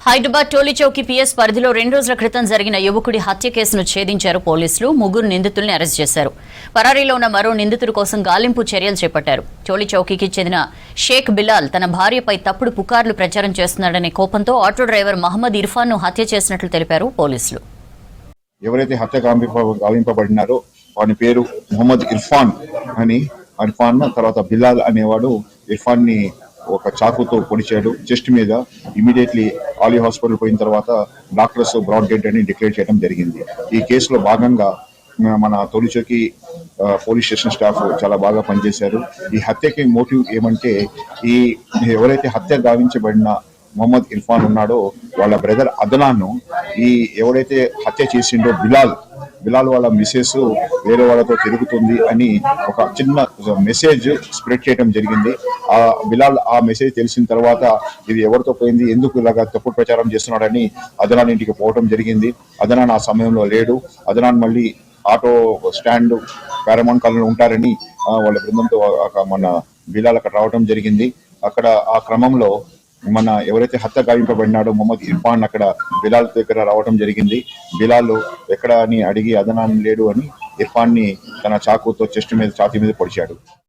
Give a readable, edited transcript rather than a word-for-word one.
Hyderabad Tolichowki PS పరిధిలో 2 రోజుల క్రితం జరిగిన యువకుడి హత్య కేసును ఛేదించారు పోలీసులు. 3 నిందితుల్ని అరెస్ట్ చేశారు. పరారీలో ఉన్న మరో నిందితుడి కోసం గాలింపు చర్యలు చేపట్టారు. టోలీచౌకీకి చెందిన షేక్ బిలాల్ తన భార్యపై తప్పుడు పుకార్లు ప్రచారం చేస్తున్నాడనే కోపంతో ఆటో డ్రైవర్ మహమ్మద్ ఇర్ఫాన్ ను హత్య చేసినట్లు తెలిపారు పోలీసులు. ఎవరైతే హత్య గావింపబడినారో వాని పేరు మహమ్మద్ ఇర్ఫాన్ అని. ఇర్ఫాన్ తర్వాత బిలాల్ అనేవాడు ఇర్ఫాన్ ని ఒక చాకుతో పొడిచాడు చెస్ట్ మీద. ఇమీడియట్లీ ఆలీ హాస్పిటల్ పోయిన తర్వాత డాక్టర్స్ బ్రాడ్ డెడ్ అని డిక్లేర్ చేయడం జరిగింది. ఈ కేసులో భాగంగా మన టోలీచౌకి పోలీస్ స్టేషన్ స్టాఫ్ చాలా బాగా పనిచేశారు. ఈ హత్యకి మోటివ్ ఏమంటే, ఈ ఎవరైతే హత్య గావించబడిన మొహమ్మద్ ఇర్ఫాన్ ఉన్నాడో వాళ్ళ బ్రదర్ అదనాన్ ఈ ఎవరైతే హత్య చేసిండో బిలాల్ వాళ్ళ మిసెస్ వేరే వాళ్ళతో తిరుగుతుంది అని ఒక చిన్న మెసేజ్ స్ప్రెడ్ చేయడం జరిగింది. ఆ బిలాల్ ఆ మెసేజ్ తెలిసిన తర్వాత ఇది ఎవరితో పోయింది, ఎందుకు ఇలాగా తప్పుడు ప్రచారం చేస్తున్నాడని అదనాన్ ఇంటికి పోవడం జరిగింది. అదనాన్ ఆ సమయంలో లేడు. అదనాన్ మళ్ళీ ఆటో స్టాండ్ పారమౌంట్ కాలనీలో ఉంటారని వాళ్ళ బృందంతో మన బిలాల్ అక్కడ రావడం జరిగింది. అక్కడ ఆ క్రమంలో మన ఎవరైతే హత్య గావింపబడినాడో మొహమ్మద్ ఇర్ఫాన్ అక్కడ బిలాల్ దగ్గర రావడం జరిగింది. బిలాల్ ఎక్కడ అని అడిగి అదనాన్ లేడు అని ఇర్ఫాన్ ని తన చాకుతో ఛాతీ మీద పొడిచాడు.